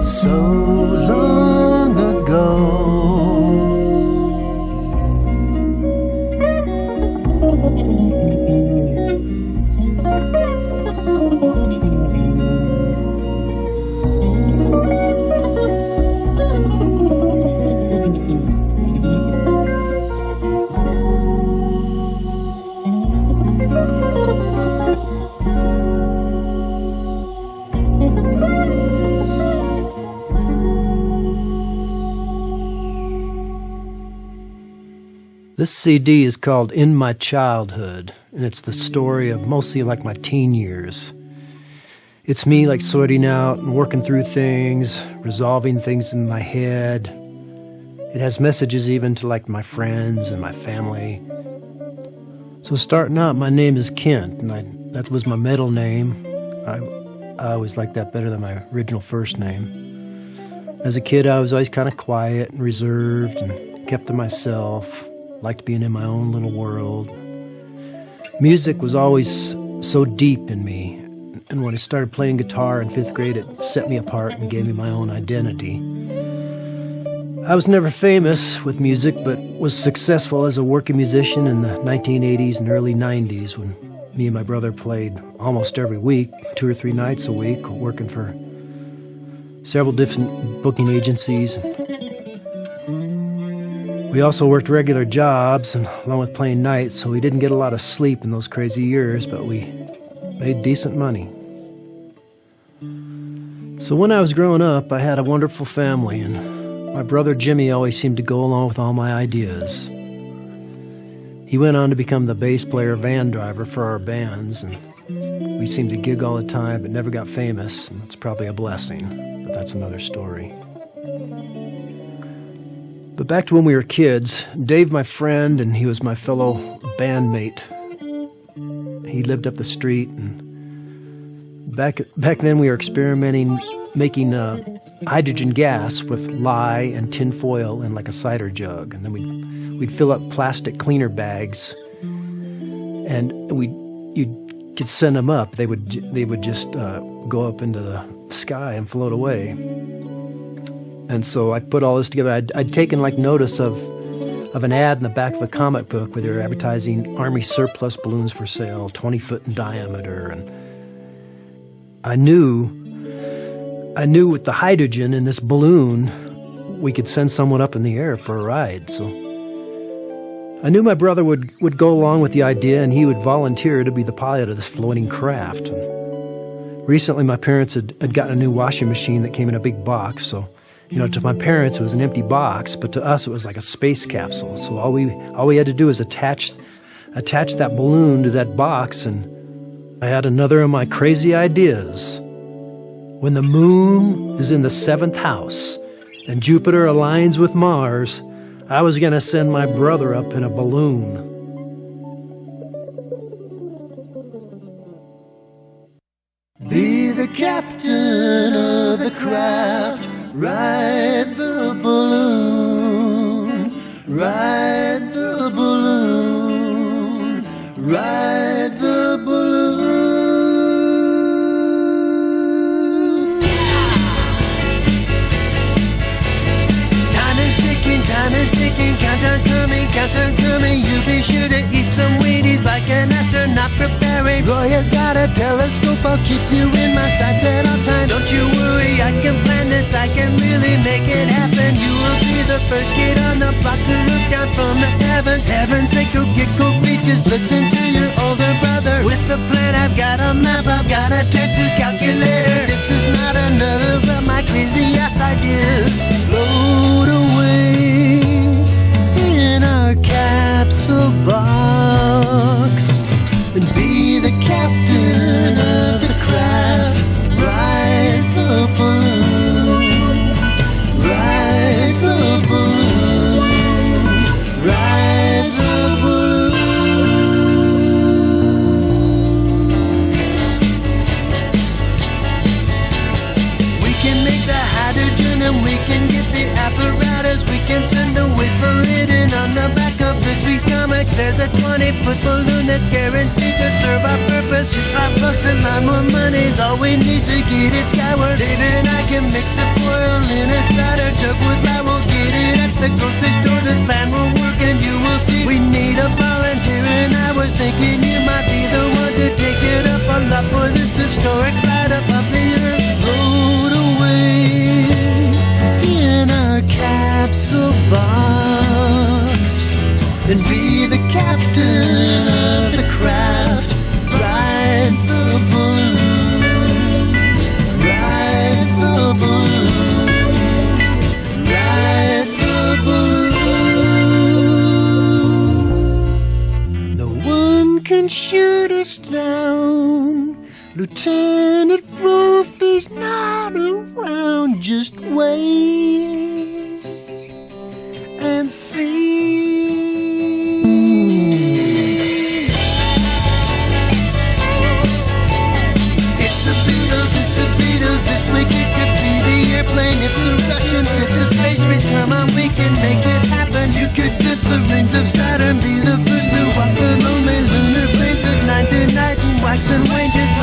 So long ago. This CD is called In My Childhood, and it's the story of mostly like my teen years. It's me like sorting out and working through things, resolving things in my head. It has messages even to like my friends and my family. So starting out, my name is Kent, and that was my middle name. I always liked that better than my original first name. As a kid, I was always kind of quiet and reserved and kept to myself. Liked being in my own little world. Music was always so deep in me, and when I started playing guitar in 5th grade, it set me apart and gave me my own identity. I was never famous with music, but was successful as a working musician in the 1980s and early 90s when me and my brother played almost every week, 2 or 3 nights a week, working for several different booking agencies. We also worked regular jobs and along with playing nights, so we didn't get a lot of sleep in those crazy years, but we made decent money. So when I was growing up, I had a wonderful family, and my brother Jimmy always seemed to go along with all my ideas. He went on to become the bass player van driver for our bands, and we seemed to gig all the time but never got famous, and that's probably a blessing, but that's another story. But back to when we were kids, Dave, my friend, and he was my fellow bandmate. He lived up the street, and back then we were experimenting, making hydrogen gas with lye and tin foil in like a cider jug, and then we'd fill up plastic cleaner bags, and you could send them up. They would just go up into the sky and float away. And so I put all this together. I'd taken like notice of an ad in the back of a comic book where they were advertising Army surplus balloons for sale, 20 foot in diameter. And I knew with the hydrogen in this balloon, we could send someone up in the air for a ride. So I knew my brother would go along with the idea, and he would volunteer to be the pilot of this floating craft. And recently my parents had gotten a new washing machine that came in a big box, so to my parents, it was an empty box, but to us, it was like a space capsule. So all we had to do was attach that balloon to that box, and I had another of my crazy ideas. When the moon is in the 7th house and Jupiter aligns with Mars, I was going to send my brother up in a balloon. Be the captain of the craft. Ride the balloon, ride the balloon, ride the balloon. Time is ticking, countdown coming, you be sure to eat some Wheaties like an astronaut preparing. Roy has got a telescope, I'll keep you in my sights at all times. Don't you worry, I can plan this, I can really make it happen. You will be the first kid on the block to look down from the heavens. Heaven's sake, go get coffee, just listen to your older brother. With the plan, I've got a map, I've got a Texas calculator. This is not another of my crazy ass ideas. Float away in our capsule box and be the captain of the craft. Ride the balloon, ride the balloon, ride the balloon. and we can get the apparatus. We can send a wait for it, and on the back of this week's comics there's a 20-foot balloon that's guaranteed to serve our purpose. $5 a line, more money's all we need to get it skyward. David and I can mix the foil in a cider jug with lye. We'll get it at the grocery store. This plan will work and you will see. We need a volunteer, and I was thinking you might be the one to take it up a lot for this historic ride above the earth. Float away in a capsule box and be the captain of the craft. Ride the balloon, ride the balloon, ride the balloon. No one can shoot us down. Lieutenant Broomfield's not around. Just wait and see. It's the Beatles, it's the Beatles. This week it could be the airplane. It's the Russians, it's a space race. Come on, we can make it happen. You could glimpse the rings of Saturn. Be the first to walk the lonely lunar plains at night to night and wax and wane. Just